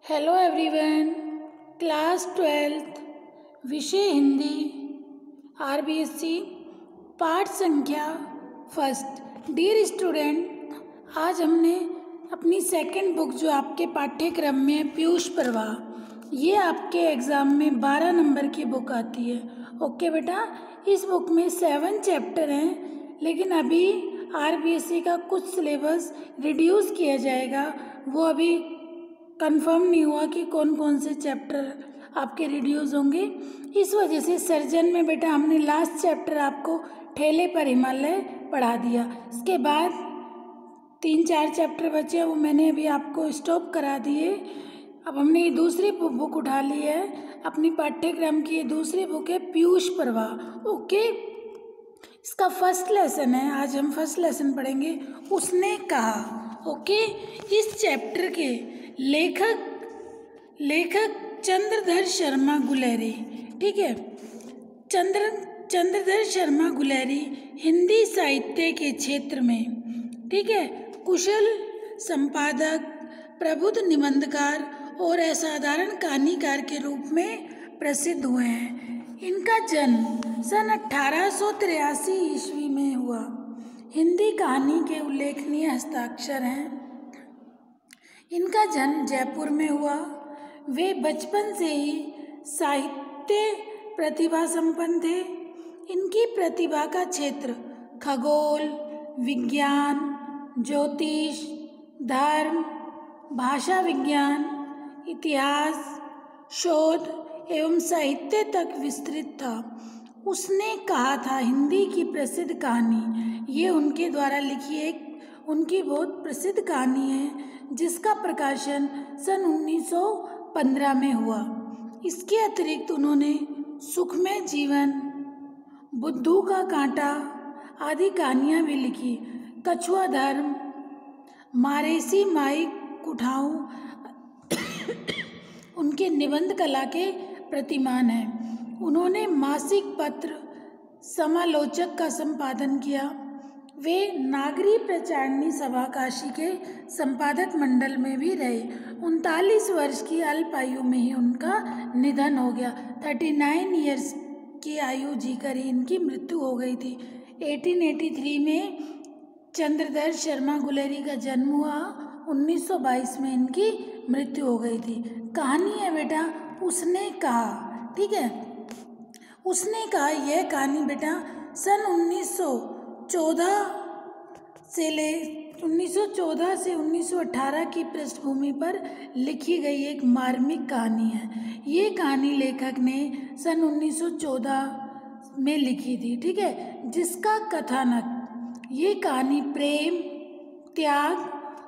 Hello everyone, class 12th विषय Hindi RBSC पाठ संख्या फर्स्ट। डियर स्टूडेंट, आज हमने अपनी सेकंड बुक जो आपके पाठ्यक्रम में है पीयूष प्रवाह, ये आपके एग्ज़ाम में 12 नंबर की बुक आती है। ओके बेटा, इस बुक में 7 चैप्टर हैं, लेकिन अभी आरबीएससी का कुछ सिलेबस रिड्यूस किया जाएगा। वो अभी कंफर्म नहीं हुआ कि कौन कौन से चैप्टर आपके रिड्यूस होंगे। इस वजह से सर्जन में बेटा हमने लास्ट चैप्टर आपको ठेले पर हिमालय पढ़ा दिया। इसके बाद 3-4 चैप्टर बचे, वो मैंने अभी आपको स्टॉप करा दिए। अब हमने ये दूसरी बुक उठा ली है, अपनी पाठ्यक्रम की ये दूसरी बुक है पीयूष प्रवाह। ओके, इसका फर्स्ट लेसन है, आज हम फर्स्ट लेसन पढ़ेंगे, उसने कहा। ओके, इस चैप्टर के लेखक चंद्रधर शर्मा गुलेरी। ठीक है, चंद्रधर शर्मा गुलेरी हिंदी साहित्य के क्षेत्र में, ठीक है, कुशल संपादक, प्रबुद्ध निबंधकार और असाधारण कहानीकार के रूप में प्रसिद्ध हुए हैं। इनका जन्म सन 1883 ईस्वी में हुआ। हिंदी कहानी के उल्लेखनीय हस्ताक्षर हैं। इनका जन्म जयपुर में हुआ। वे बचपन से ही साहित्य प्रतिभा संपन्न थे। इनकी प्रतिभा का क्षेत्र खगोल, विज्ञान, ज्योतिष, धर्म, भाषा विज्ञान, इतिहास, शोध एवं साहित्य तक विस्तृत था। उसने कहा था हिंदी की प्रसिद्ध कहानी, ये उनके द्वारा लिखी एक उनकी बहुत प्रसिद्ध कहानी है, जिसका प्रकाशन सन 1915 में हुआ। इसके अतिरिक्त उन्होंने सुखमय जीवन, बुद्धू का कांटा आदि कहानियाँ भी लिखी। कछुआ धर्म, मारेसी माई कुठाऊ उनके निबंध कला के प्रतिमान हैं। उन्होंने मासिक पत्र समालोचक का संपादन किया। वे नागरी प्रचारणी सभा काशी के संपादक मंडल में भी रहे। 39 वर्ष की अल्प आयु में ही उनका निधन हो गया। 39 ईयर्स की आयु जीकर ही इनकी मृत्यु हो गई थी। 1883 में चंद्रधर शर्मा गुलेरी का जन्म हुआ। 1922 में इनकी मृत्यु हो गई थी। कहानी है बेटा उसने कहा। ठीक है, उसने कहा यह कहानी बेटा सन 1914 से 1918 की पृष्ठभूमि पर लिखी गई एक मार्मिक कहानी है। ये कहानी लेखक ने सन 1914 में लिखी थी। ठीक है, जिसका कथानक, ये कहानी प्रेम, त्याग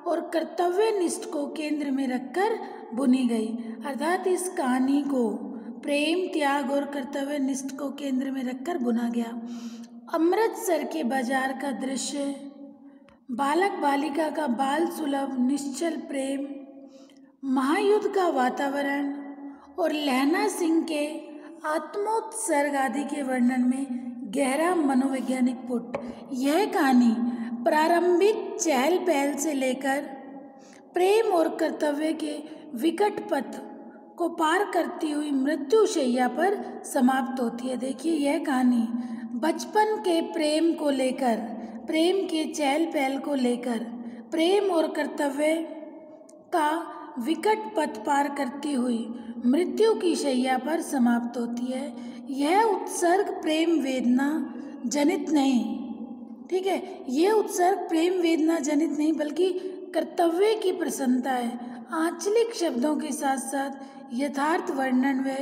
और कर्तव्यनिष्ठ को केंद्र में रखकर बुनी गई। अर्थात इस कहानी को प्रेम, त्याग और कर्तव्यनिष्ठ को केंद्र में रखकर बुना गया। अमृतसर के बाजार का दृश्य, बालक बालिका का बाल सुलभ निश्चल प्रेम, महायुद्ध का वातावरण और लहना सिंह के आत्मोत्सर्ग आदि के वर्णन में गहरा मनोवैज्ञानिक पुट। यह कहानी प्रारंभिक चहल पहल से लेकर प्रेम और कर्तव्य के विकट पथ को पार करती हुई मृत्युशैया पर समाप्त होती है। देखिए, यह कहानी बचपन के प्रेम को लेकर, प्रेम के चहल पहल को लेकर, प्रेम और कर्तव्य का विकट पथ पार करती हुई मृत्यु की शैया पर समाप्त होती है। यह उत्सर्ग प्रेम वेदना जनित नहीं, ठीक है, यह उत्सर्ग प्रेम वेदना जनित नहीं बल्कि कर्तव्य की प्रसन्नता है। आंचलिक शब्दों के साथ साथ यथार्थ वर्णन व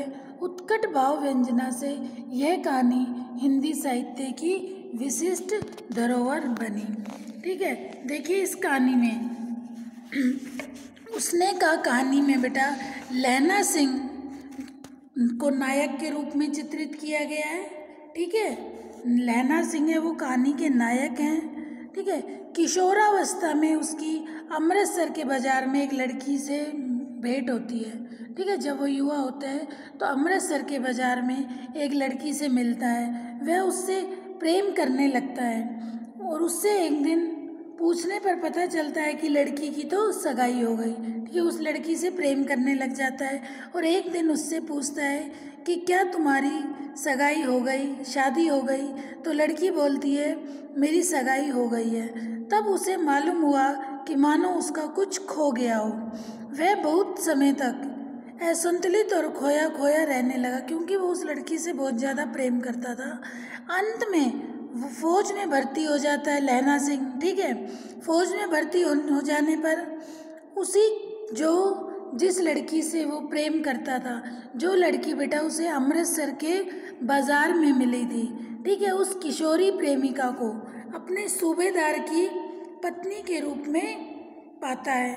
उत्कट भाव व्यंजना से यह कहानी हिंदी साहित्य की विशिष्ट धरोहर बनी। ठीक है, देखिए इस कहानी में उसने कहा कहानी में बेटा लहना सिंह को नायक के रूप में चित्रित किया गया है। ठीक है, लहना सिंह है वो कहानी के नायक हैं। ठीक है, किशोरावस्था में उसकी अमृतसर के बाजार में एक लड़की से भेंट होती है। ठीक है, जब वो युवा होता है तो अमृतसर के बाजार में एक लड़की से मिलता है। वह उससे प्रेम करने लगता है और उससे एक दिन पूछने पर पता चलता है कि लड़की की तो सगाई हो गई, ठीक है। उस लड़की से प्रेम करने लग जाता है और एक दिन उससे पूछता है कि क्या तुम्हारी सगाई हो गई, शादी हो गई? तो लड़की बोलती है मेरी सगाई हो गई है। तब उसे मालूम हुआ कि मानो उसका कुछ खो गया हो। वह बहुत समय तक असंतुलित और खोया खोया रहने लगा, क्योंकि वो उस लड़की से बहुत ज़्यादा प्रेम करता था। अंत में वो फौज में भर्ती हो जाता है, लहना सिंह, ठीक है। फौज में भर्ती हो जाने पर उसी जिस लड़की से वो प्रेम करता था, जो लड़की बेटा उसे अमृतसर के बाज़ार में मिली थी, ठीक है, उस किशोरी प्रेमिका को अपने सूबेदार की पत्नी के रूप में पाता है,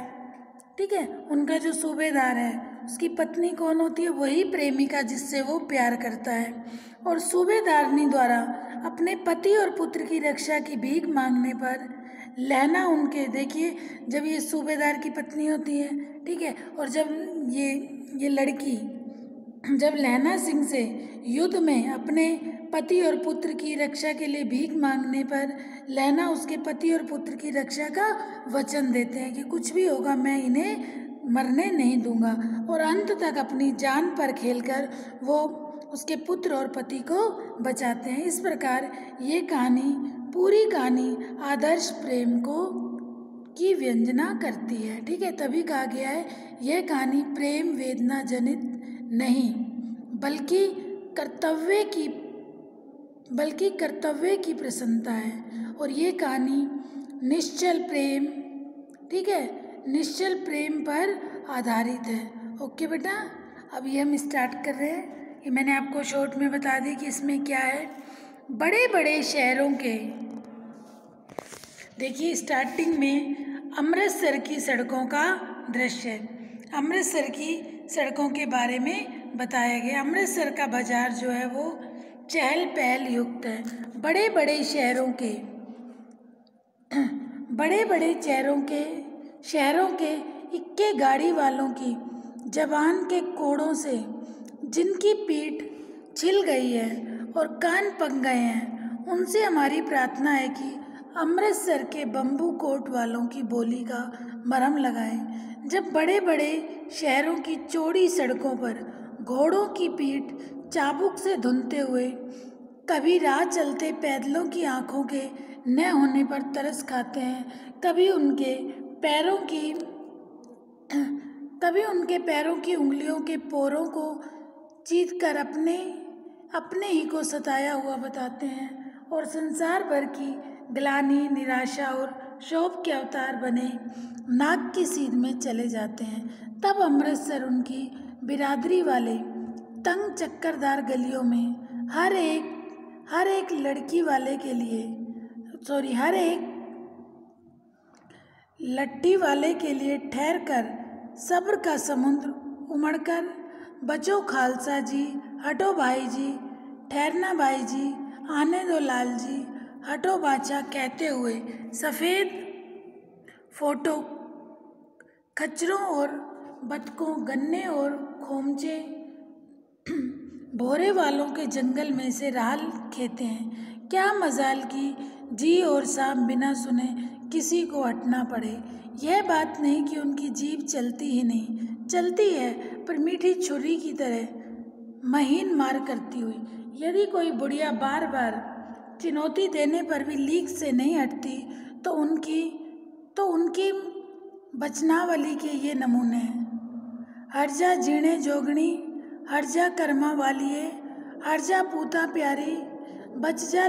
ठीक है। उनका जो सूबेदार है उसकी पत्नी कौन होती है? वही प्रेमिका जिससे वो प्यार करता है। और सूबेदारनी द्वारा अपने पति और पुत्र की रक्षा की भीख मांगने पर लहना उनके, देखिए जब ये सूबेदार की पत्नी होती है, ठीक है, और जब ये लड़की जब लहना सिंह से युद्ध में अपने पति और पुत्र की रक्षा के लिए भीख मांगने पर लहना उसके पति और पुत्र की रक्षा का वचन देते हैं कि कुछ भी होगा मैं इन्हें मरने नहीं दूंगा, और अंत तक अपनी जान पर खेलकर वो उसके पुत्र और पति को बचाते हैं। इस प्रकार ये कहानी, पूरी कहानी आदर्श प्रेम की व्यंजना करती है, ठीक है। तभी कहा गया है यह कहानी प्रेम वेदना जनित नहीं बल्कि कर्तव्य की प्रसन्नता है। और ये कहानी निश्चल प्रेम, ठीक है, निश्चल प्रेम पर आधारित है। ओके बेटा, अब ये हम स्टार्ट कर रहे हैं। ये मैंने आपको शॉर्ट में बता दी कि इसमें क्या है। बड़े बड़े शहरों के, देखिए स्टार्टिंग में अमृतसर की सड़कों का दृश्य है। अमृतसर की सड़कों के बारे में बताया गया। अमृतसर का बाजार जो है वो चहल पहल युक्त है। बड़े बड़े शहरों के इक्के गाड़ी वालों की जबान के कोड़ों से जिनकी पीठ छिल गई है और कान पक गए हैं, उनसे हमारी प्रार्थना है कि अमृतसर के बम्बू कोट वालों की बोली का मरहम लगाएं। जब बड़े बड़े शहरों की चौड़ी सड़कों पर घोड़ों की पीठ चाबुक से धुनते हुए कभी राह चलते पैदलों की आंखों के न होने पर तरस खाते हैं, कभी उनके पैरों की उंगलियों के पोरों को चीरकर अपने ही को सताया हुआ बताते हैं, और संसार भर की ग्लानि, निराशा और शोक के अवतार बने नाक की सीध में चले जाते हैं, तब अमृतसर उनकी बिरादरी वाले तंग चक्करदार गलियों में हर एक लट्ठी वाले के लिए ठहर कर सब्र का समुद्र उमड़कर बचो खालसा जी, हटो भाई जी, ठहरना भाई जी, आने दो लाल जी, हटो बाचा कहते हुए सफ़ेद फोटो खच्चरों और बतकों, गन्ने और खोमचे भोरे वालों के जंगल में से राह खेते हैं। क्या मजाल की जी और साम बिना सुने किसी को हटना पड़े। यह बात नहीं कि उनकी जीभ चलती ही नहीं, चलती है, पर मीठी छुरी की तरह महीन मार करती हुई। यदि कोई बुढ़िया बार बार चुनौती देने पर भी लीक से नहीं हटती तो उनकी बचनावली के ये नमूने हैं। हर्जा जीणे जोगणी, हर्जा कर्मा वालिए, हर्जा पूता प्यारी, बच जा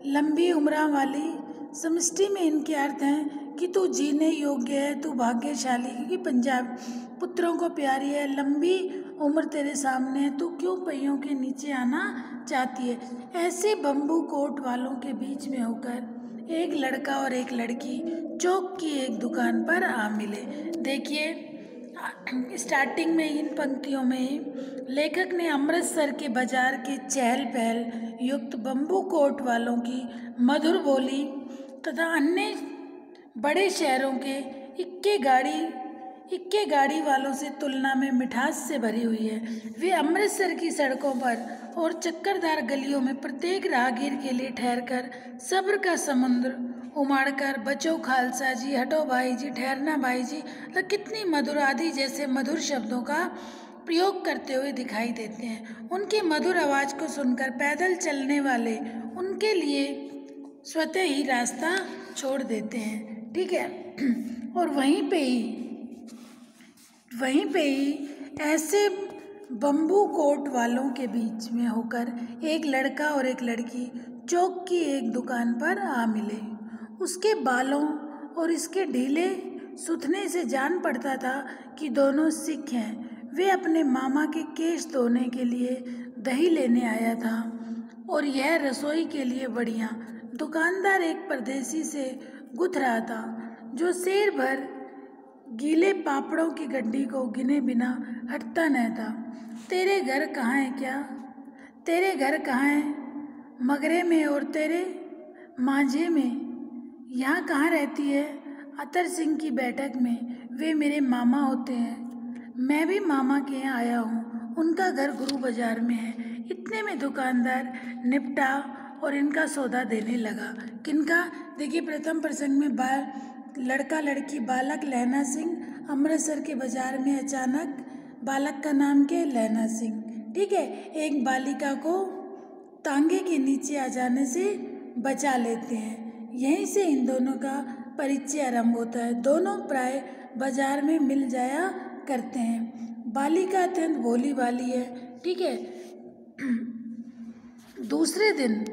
लंबी उम्रा वाली। समष्टि में इनके अर्थ हैं कि तू जीने योग्य है, तू भाग्यशाली, क्योंकि पंजाब पुत्रों को प्यारी है, लंबी उम्र तेरे सामने है, तू क्यों पहियों के नीचे आना चाहती है। ऐसे बम्बू कोट वालों के बीच में होकर एक लड़का और एक लड़की चौक की एक दुकान पर आ मिले। देखिए स्टार्टिंग में इन पंक्तियों में लेखक ने अमृतसर के बाजार के चहल पहल युक्त बम्बू कोट वालों की मधुर बोली तथा अन्य बड़े शहरों के इक्के गाड़ी वालों से तुलना में मिठास से भरी हुई है। वे अमृतसर की सड़कों पर और चक्करदार गलियों में प्रत्येक राहगीर के लिए ठहरकर सब्र का समुद्र उमाड़कर बचो खालसा जी, हटो भाई जी, ठहरना भाई जी, तो कितनी मधुर आदि जैसे मधुर शब्दों का प्रयोग करते हुए दिखाई देते हैं। उनकी मधुर आवाज़ को सुनकर पैदल चलने वाले उनके लिए स्वतः ही रास्ता छोड़ देते हैं, ठीक है। और वहीं पे ही ऐसे बम्बू कोट वालों के बीच में होकर एक लड़का और एक लड़की चौक की एक दुकान पर आ मिले। उसके बालों और इसके ढीले सुथने से जान पड़ता था कि दोनों सिख हैं। वे अपने मामा के केश धोने के लिए दही लेने आया था और यह रसोई के लिए बढ़िया। दुकानदार एक परदेसी से गुथ रहा था जो शेर भर गीले पापड़ों की गड्डी को गिने बिना हटता न था। तेरे घर कहाँ है क्या? तेरे घर कहाँ है? मगरे में। और तेरे मांझे में? यहाँ कहाँ रहती है? अतर सिंह की बैठक में। वे मेरे मामा होते हैं। मैं भी मामा के यहाँ आया हूँ। उनका घर गुरु बाजार में है। इतने में दुकानदार निपटा और इनका सौदा देने लगा। किनका? देखिए, प्रथम प्रसंग में लड़का लड़की बालक लहना सिंह अमृतसर के बाजार में अचानक, बालक का नाम क्या? लहना सिंह, ठीक है, एक बालिका को तांगे के नीचे आ जाने से बचा लेते हैं। यहीं से इन दोनों का परिचय आरंभ होता है। दोनों प्राय बाजार में मिल जाया करते हैं। बालिका अत्यंत भोली भाली है, ठीक है। दूसरे दिन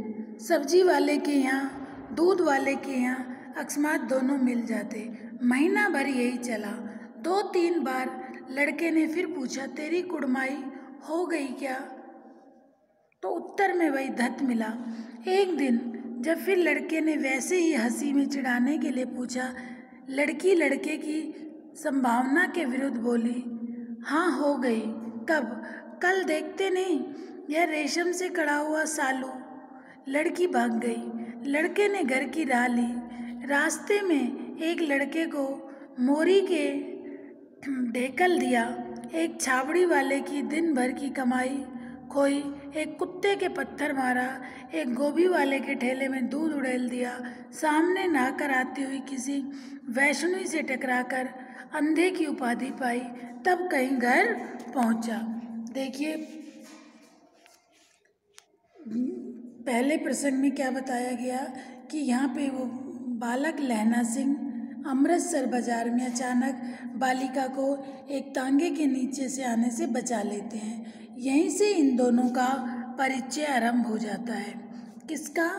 सब्जी वाले के यहाँ, दूध वाले के यहाँ अकस्मात दोनों मिल जाते। महीना भर यही चला। 2-3 बार लड़के ने फिर पूछा, तेरी कुड़माई हो गई क्या? तो उत्तर में वही धत मिला। एक दिन जब फिर लड़के ने वैसे ही हंसी में चिढ़ाने के लिए पूछा, लड़की लड़के की संभावना के विरुद्ध बोली, हाँ हो गई। कब? कल देखते नहीं, यह रेशम से कड़ा हुआ सालू। लड़की भाग गई। लड़के ने घर की राह ली। रास्ते में एक लड़के को मोरी के ढेकल दिया, एक छाबड़ी वाले की दिन भर की कमाई खोई, एक कुत्ते के पत्थर मारा, एक गोभी वाले के ठेले में दूध उड़ेल दिया, सामने नहाकर आती हुई किसी वैष्णवी से टकराकर अंधे की उपाधि पाई, तब कहीं घर पहुंचा। देखिए, पहले प्रसंग में क्या बताया गया कि यहाँ पे वो बालक लहना सिंह अमृतसर बाजार में अचानक बालिका को एक तांगे के नीचे से आने से बचा लेते हैं। यहीं से इन दोनों का परिचय आरंभ हो जाता है। किसका?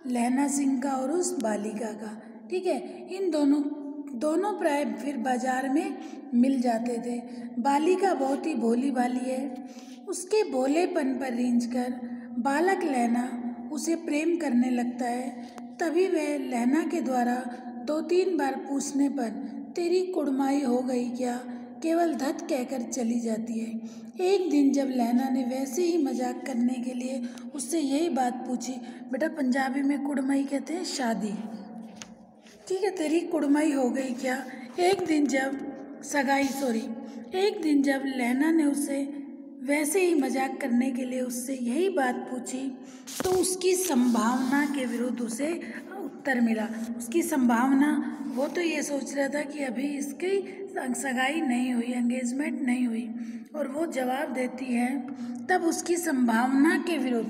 लहना सिंह का और उस बालिका का, ठीक है। इन दोनों प्राय फिर बाजार में मिल जाते थे। बालिका बहुत ही भोली भाली है। उसके भोलेपन पर रींझकर बालक लहना उसे प्रेम करने लगता है। तभी वह लहना के द्वारा 2-3 बार पूछने पर तेरी कुड़माई हो गई क्या केवल धत कहकर चली जाती है। एक दिन जब लहना ने वैसे ही मजाक करने के लिए उससे यही बात पूछी, बेटा पंजाबी में कुड़माई कहते हैं शादी, ठीक है, तेरी कुड़माई हो गई क्या। एक दिन जब लहना ने उसे वैसे ही मजाक करने के लिए उससे यही बात पूछी तो उसकी संभावना के विरुद्ध उसे उत्तर मिला। उसकी संभावना, वो तो ये सोच रहा था कि अभी इसकी सगाई नहीं हुई, एंगेजमेंट नहीं हुई, और वो जवाब देती है तब उसकी संभावना के विरुद्ध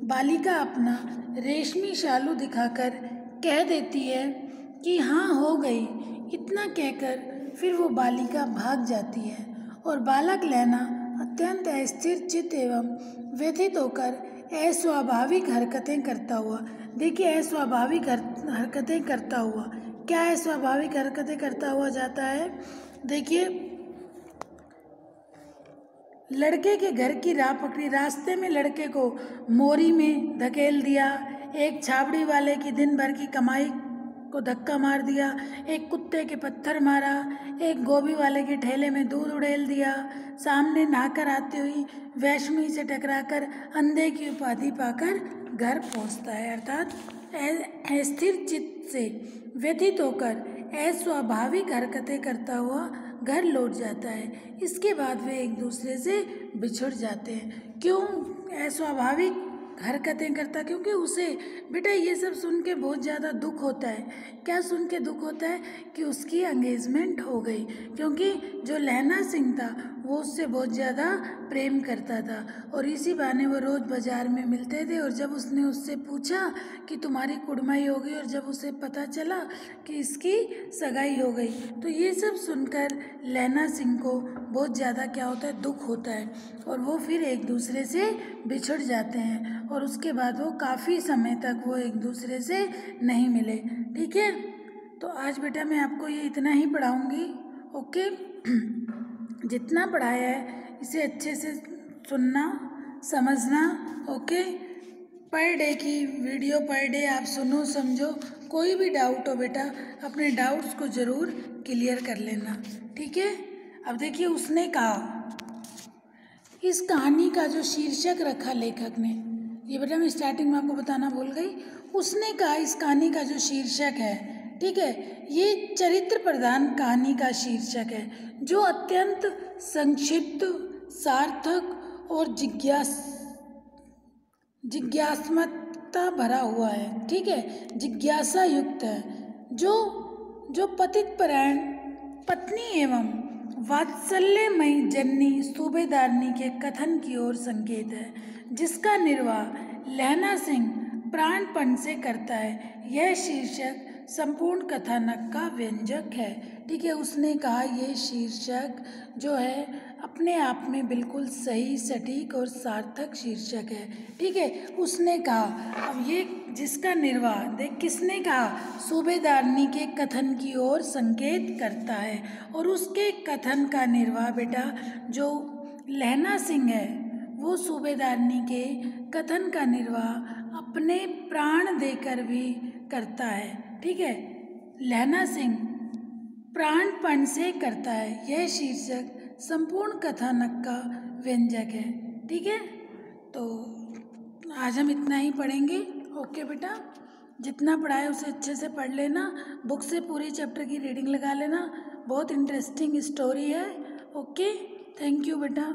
बालिका अपना रेशमी शालू दिखाकर कह देती है कि हाँ हो गई। इतना कहकर फिर वो बालिका भाग जाती है और बालक लहना अत्यंत अस्थिर चित्त एवं व्यथित होकर अस्वाभाविक हरकतें करता हुआ, देखिए अस्वाभाविक हरकतें करता हुआ, क्या अस्वाभाविक हरकतें करता हुआ जाता है। देखिए, लड़के के घर की राह पकड़ी, रास्ते में लड़के को मोरी में धकेल दिया, एक छाबड़ी वाले की दिन भर की कमाई को धक्का मार दिया, एक कुत्ते के पत्थर मारा, एक गोभी वाले के ठेले में दूध उड़ेल दिया, सामने नहाकर आती हुई वैष्णवी से टकराकर अंधे की उपाधि पाकर घर पहुंचता है। अर्थात स्थिर चित्त से व्यथित होकर अस्वाभाविक हरकतें करता हुआ घर लौट जाता है। इसके बाद वे एक दूसरे से बिछुड़ जाते हैं। क्यों अस्वाभाविक हरकतें करता, क्योंकि उसे बेटा ये सब सुन के बहुत ज़्यादा दुख होता है। क्या सुन के दुख होता है कि उसकी एंगेजमेंट हो गई, क्योंकि जो लहना सिंह था वो उससे बहुत ज़्यादा प्रेम करता था और इसी बहाने वो रोज़ बाज़ार में मिलते थे। और जब उसने उससे पूछा कि तुम्हारी कुड़माई हो गई और जब उसे पता चला कि इसकी सगाई हो गई, तो ये सब सुनकर लहना सिंह को बहुत ज़्यादा क्या होता है, दुख होता है और वो फिर एक दूसरे से बिछड़ जाते हैं और उसके बाद वो काफ़ी समय तक वो एक दूसरे से नहीं मिले। ठीक है, तो आज बेटा मैं आपको ये इतना ही पढ़ाऊँगी। ओके, जितना पढ़ाया है इसे अच्छे से सुनना, समझना। ओके, पर डे की वीडियो पर डे आप सुनो, समझो। कोई भी डाउट हो बेटा, अपने डाउट्स को ज़रूर क्लियर कर लेना। ठीक है, अब देखिए उसने कहा, इस कहानी का जो शीर्षक रखा लेखक ने, ये बेटा मैं स्टार्टिंग में आपको बताना भूल गई। उसने कहा इस कहानी का जो शीर्षक है, ठीक है, ये चरित्र प्रधान कहानी का शीर्षक है जो अत्यंत संक्षिप्त, सार्थक और जिज्ञासात्मकता भरा हुआ है। ठीक है, जिज्ञासा युक्त है, जो पतित परायण पत्नी एवं वात्सल्यमयी जननी सूबेदारनी के कथन की ओर संकेत है, जिसका निर्वाह लहना सिंह प्राणपण से करता है। यह शीर्षक संपूर्ण कथानक का व्यंजक है। ठीक है, उसने कहा ये शीर्षक जो है अपने आप में बिल्कुल सही, सटीक और सार्थक शीर्षक है। ठीक है, उसने कहा, अब ये जिसका निर्वाह देख, किसने कहा, सूबेदारनी के कथन की ओर संकेत करता है और उसके कथन का निर्वाह बेटा जो लहना सिंह है वो सूबेदारनी के कथन का निर्वाह अपने प्राण देकर भी करता है। ठीक है, लहना सिंह प्राणपण से करता है। यह शीर्षक संपूर्ण कथानक का व्यंजक है। ठीक है, तो आज हम इतना ही पढ़ेंगे। ओके बेटा, जितना पढ़ाए उसे अच्छे से पढ़ लेना, बुक से पूरी चैप्टर की रीडिंग लगा लेना, बहुत इंटरेस्टिंग स्टोरी है। ओके, थैंक यू बेटा।